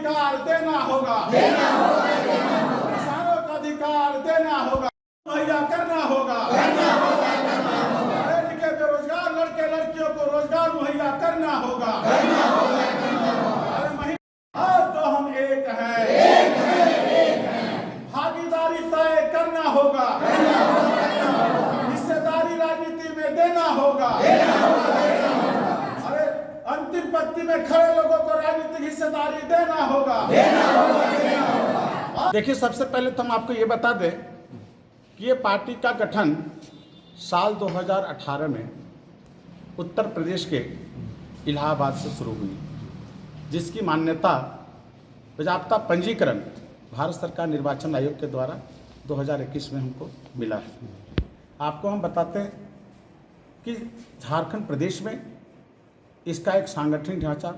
अधिकार देना होगा, किसानों का अधिकार देना होगा, मुहैया करना होगा, पढ़े लिखे बेरोजगार लड़के लड़कियों को रोजगार मुहैया करना होगा। आज तो हम एक हैं, भागीदारी तय करना होगा, हिस्सेदारी राजनीति में देना होगा। अरे अंतिम पंक्ति में खड़े लोगों को राजनीतिक हिस्सेदारी देना होगा। देखिए, सबसे पहले तो हम आपको ये बता दें कि ये पार्टी का गठन साल 2018 में उत्तर प्रदेश के इलाहाबाद से शुरू हुई, जिसकी मान्यता बाज़ाब्ता पंजीकरण भारत सरकार निर्वाचन आयोग के द्वारा 2021 में हमको मिला है। आपको हम बताते हैं कि झारखंड प्रदेश में इसका एक सांगठनिक ढांचा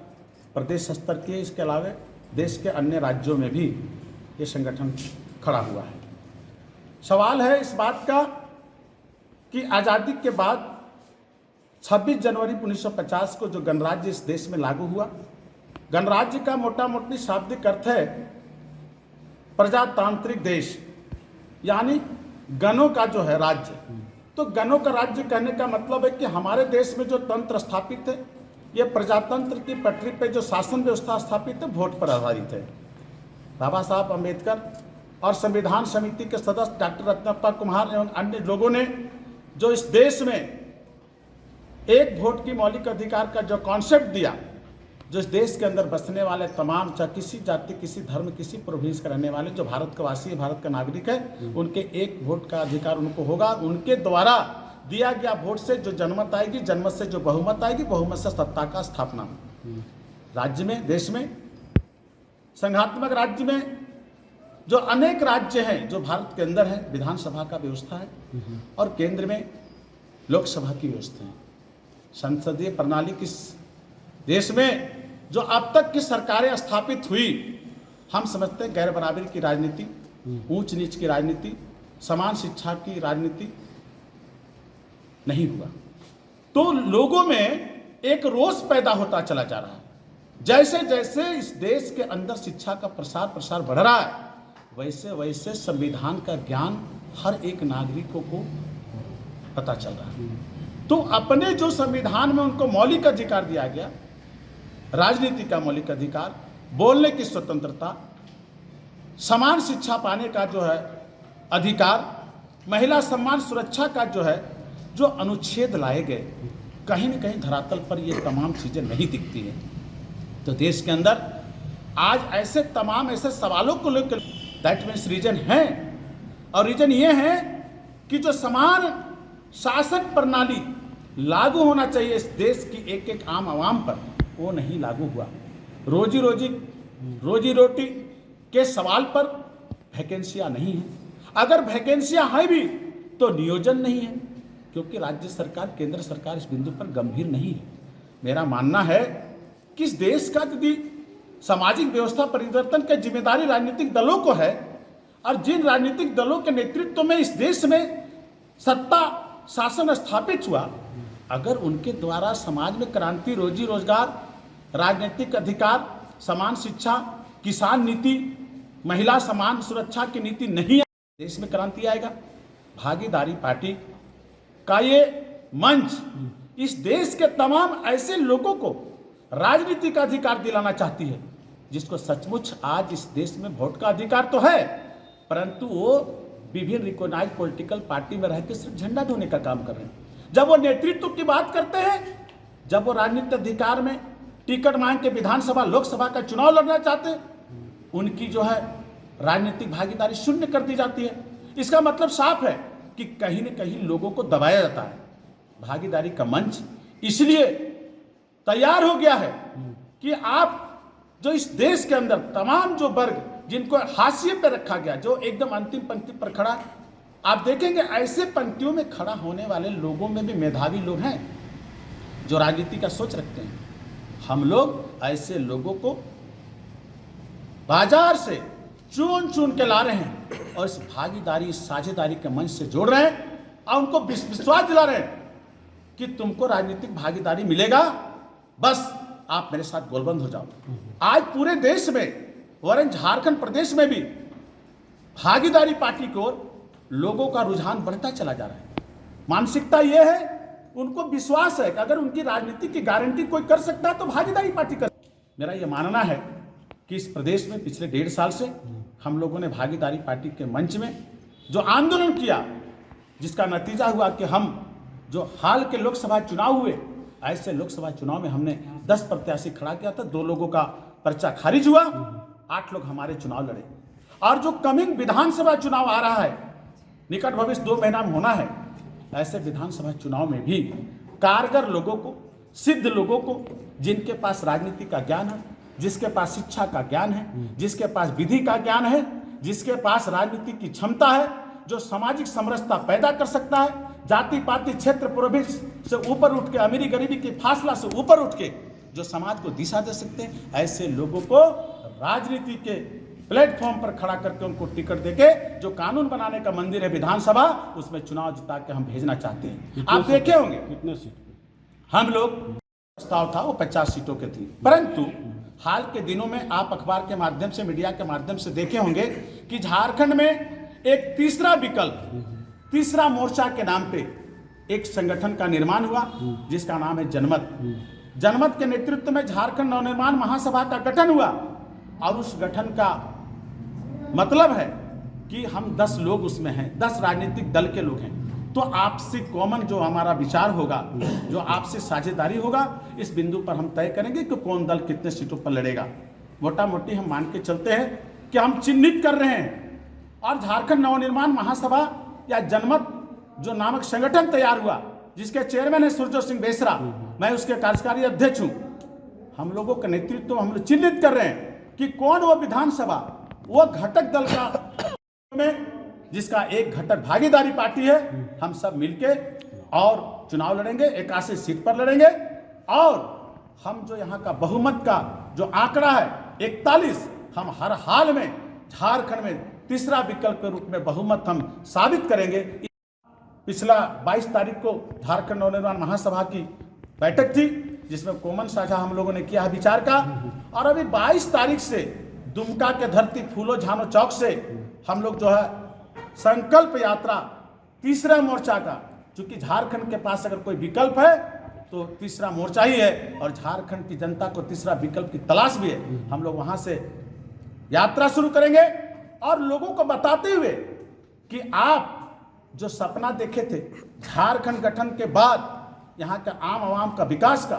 प्रदेश स्तर के, इसके अलावा देश के अन्य राज्यों में भी ये संगठन खड़ा हुआ है। सवाल है इस बात का कि आज़ादी के बाद 26 जनवरी 1950 को जो गणराज्य इस देश में लागू हुआ, गणराज्य का मोटा मोटी शाब्दिक अर्थ है प्रजातांत्रिक देश, यानी गणों का जो है राज्य। तो गणों का राज्य कहने का मतलब है कि हमारे देश में जो तंत्र स्थापित है, ये प्रजातंत्र की पटरी पे जो शासन व्यवस्था स्थापित है, वोट पर आधारित है। बाबा साहब अम्बेडकर और संविधान समिति के सदस्य डॉक्टर रत्नप्पा कुमार एवं अन्य लोगों ने जो इस देश में एक वोट की मौलिक अधिकार का जो कॉन्सेप्ट दिया, जो इस देश के अंदर बसने वाले तमाम, चाहे किसी जाति, किसी धर्म, किसी प्रोविंस का रहने वाले जो भारत का वासी है, भारत का नागरिक है, उनके एक वोट का अधिकार उनको होगा। उनके द्वारा दिया गया वोट से जो जनमत आएगी, जनमत से जो बहुमत आएगी, बहुमत से सत्ता का स्थापना। राज्य में, देश में, संघात्मक राज्य में जो अनेक राज्य हैं, जो भारत के अंदर है, विधानसभा का व्यवस्था है और केंद्र में लोकसभा की व्यवस्था है। संसदीय प्रणाली किस देश में जो अब तक की सरकारें स्थापित हुई, हम समझते हैं गैर बराबरी की राजनीति, ऊंच नीच की राजनीति, समान शिक्षा की राजनीति नहीं हुआ। तो लोगों में एक रोष पैदा होता चला जा रहा है। जैसे जैसे इस देश के अंदर शिक्षा का प्रसार बढ़ रहा है, वैसे वैसे संविधान का ज्ञान हर एक नागरिकों को पता चल रहा है। तो अपने जो संविधान में उनको मौलिक अधिकार दिया गया, राजनीति का मौलिक अधिकार, बोलने की स्वतंत्रता, समान शिक्षा पाने का जो है अधिकार, महिला सम्मान सुरक्षा का जो है जो अनुच्छेद लाए गए, कहीं न कहीं धरातल पर ये तमाम चीज़ें नहीं दिखती हैं। तो देश के अंदर आज ऐसे तमाम ऐसे सवालों को लेकर दैट मीन्स रीजन है, और रीजन ये है कि जो समान शासन प्रणाली लागू होना चाहिए इस देश की एक एक आम आवाम पर, वो नहीं लागू हुआ। रोजी रोटी के सवाल पर वैकेंसियाँ नहीं हैं। अगर वैकेंसियाँ हैं भी तो नियोजन नहीं है, क्योंकि राज्य सरकार, केंद्र सरकार इस बिंदु पर गंभीर नहीं है। मेरा मानना है कि इस देश का यदि सामाजिक व्यवस्था परिवर्तन की जिम्मेदारी राजनीतिक दलों को है, और जिन राजनीतिक दलों के नेतृत्व में इस देश में सत्ता शासन स्थापित हुआ, अगर उनके द्वारा समाज में क्रांति, रोजी रोजगार, राजनीतिक अधिकार, समान शिक्षा, किसान नीति, महिला समान सुरक्षा की नीति नहीं है, देश में क्रांति आएगा। भागीदारी पार्टी का ये मंच इस देश के तमाम ऐसे लोगों को राजनीति का अधिकार दिलाना चाहती है, जिसको सचमुच आज इस देश में वोट का अधिकार तो है, परंतु वो विभिन्न रिकॉग्नाइज पॉलिटिकल पार्टी में रहकर सिर्फ झंडा ढोने का काम कर रहे हैं। जब वो नेतृत्व की बात करते हैं, जब वो राजनीतिक अधिकार में टिकट मांग के विधानसभा लोकसभा का चुनाव लड़ना चाहते हैं, उनकी जो है राजनीतिक भागीदारी शून्य कर दी जाती है। इसका मतलब साफ है कि कहीं न कहीं लोगों को दबाया जाता है। भागीदारी का मंच इसलिए तैयार हो गया है कि आप जो इस देश के अंदर तमाम जो वर्ग जिनको हाशिए पे रखा गया, जो एकदम अंतिम पंक्ति पर खड़ा, आप देखेंगे ऐसे पंक्तियों में खड़ा होने वाले लोगों में भी मेधावी लोग हैं जो राजनीति का सोच रखते हैं। हम लोग ऐसे लोगों को बाजार से चुन के ला रहे हैं और इस भागीदारी, इस साझेदारी के मंच से जोड़ रहे हैं और उनको विश्वास दिला रहे हैं कि तुमको राजनीतिक भागीदारी मिलेगा, बस आप मेरे साथ गोलबंद हो जाओ। आज पूरे देश में वरन झारखंड प्रदेश में भी भागीदारी पार्टी की ओर लोगों का रुझान बढ़ता चला जा रहा है। मानसिकता ये है, उनको विश्वास है कि अगर उनकी राजनीति की गारंटी कोई कर सकता है तो भागीदारी पार्टी कर। मेरा ये मानना है कि इस प्रदेश में पिछले 1.5 साल से हम लोगों ने भागीदारी पार्टी के मंच में जो आंदोलन किया, जिसका नतीजा हुआ कि हम जो हाल के लोकसभा चुनाव हुए, ऐसे लोकसभा चुनाव में हमने 10 प्रत्याशी खड़ा किया था, 2 लोगों का पर्चा खारिज हुआ, 8 लोग हमारे चुनाव लड़े। और जो कमिंग विधानसभा चुनाव आ रहा है, निकट भविष्य 2 महीना में होना है, ऐसे विधानसभा चुनाव में भी कारगर लोगों को, सिद्ध लोगों को, जिनके पास राजनीति का ज्ञान है, जिसके पास शिक्षा का ज्ञान है, जिसके पास विधि का ज्ञान है, जिसके पास राजनीति की क्षमता है, जो सामाजिक समरसता पैदा कर सकता है, जाति पाति क्षेत्र प्रवेश से ऊपर उठ के, अमीरी गरीबी के फासला से ऊपर उठ के जो समाज को दिशा दे सकते हैं, ऐसे लोगों को राजनीति के प्लेटफॉर्म पर खड़ा करके उनको टिकट देके जो कानून बनाने का मंदिर है विधानसभा, उसमें चुनाव जिता के हम भेजना चाहते हैं। आप देखे होंगे कितने सीट हम लोग प्रस्ताव था वो 50 सीटों के थी, परंतु हाल के दिनों में आप अखबार के माध्यम से, मीडिया के माध्यम से देखे होंगे कि झारखंड में एक तीसरा विकल्प, तीसरा मोर्चा के नाम पे एक संगठन का निर्माण हुआ, जिसका नाम है जनमत। जनमत के नेतृत्व में झारखंड नवनिर्माण महासभा का गठन हुआ, और उस गठन का मतलब है कि हम 10 लोग उसमें हैं, 10 राजनीतिक दल के लोग हैं। तो आपसी कॉमन जो हमारा विचार होगा, जो आपसी साझेदारी होगा, इस बिंदु पर हम तय करेंगे कि कौन दल कितने सीटों पर लड़ेगा। मोटा मोटी हम मान के चलते हैं कि हम चिन्हित कर रहे हैं, और झारखंड नवनिर्माण महासभा या जनमत जो नामक संगठन तैयार हुआ, जिसके चेयरमैन है सूर्यजोत सिंह बेसरा, मैं उसके कार्यकारी अध्यक्ष हूं। हम लोगों का नेतृत्व हम लोग चिन्हित कर रहे हैं कि कौन वो विधानसभा, वो घटक दल का में जिसका एक घटक भागीदारी पार्टी है, हम सब मिलके और चुनाव लड़ेंगे, 81 सीट पर लड़ेंगे। और हम जो यहाँ का बहुमत का जो आंकड़ा है 41, हम हर हाल में झारखंड में तीसरा विकल्प के रूप में बहुमत हम साबित करेंगे। पिछला 22 तारीख को झारखंड नवनिर्माण महासभा की बैठक थी, जिसमें कॉमन साझा हम लोगों ने किया है विचार का, और अभी 22 तारीख से दुमका के धरती फूलो झानो चौक से हम लोग जो है संकल्प यात्रा तीसरा मोर्चा का, चूंकि झारखंड के पास अगर कोई विकल्प है तो तीसरा मोर्चा ही है, और झारखंड की जनता को तीसरा विकल्प की तलाश भी है। हम लोग वहां से यात्रा शुरू करेंगे और लोगों को बताते हुए कि आप जो सपना देखे थे झारखंड गठन के बाद यहाँ के आम आवाम का विकास का,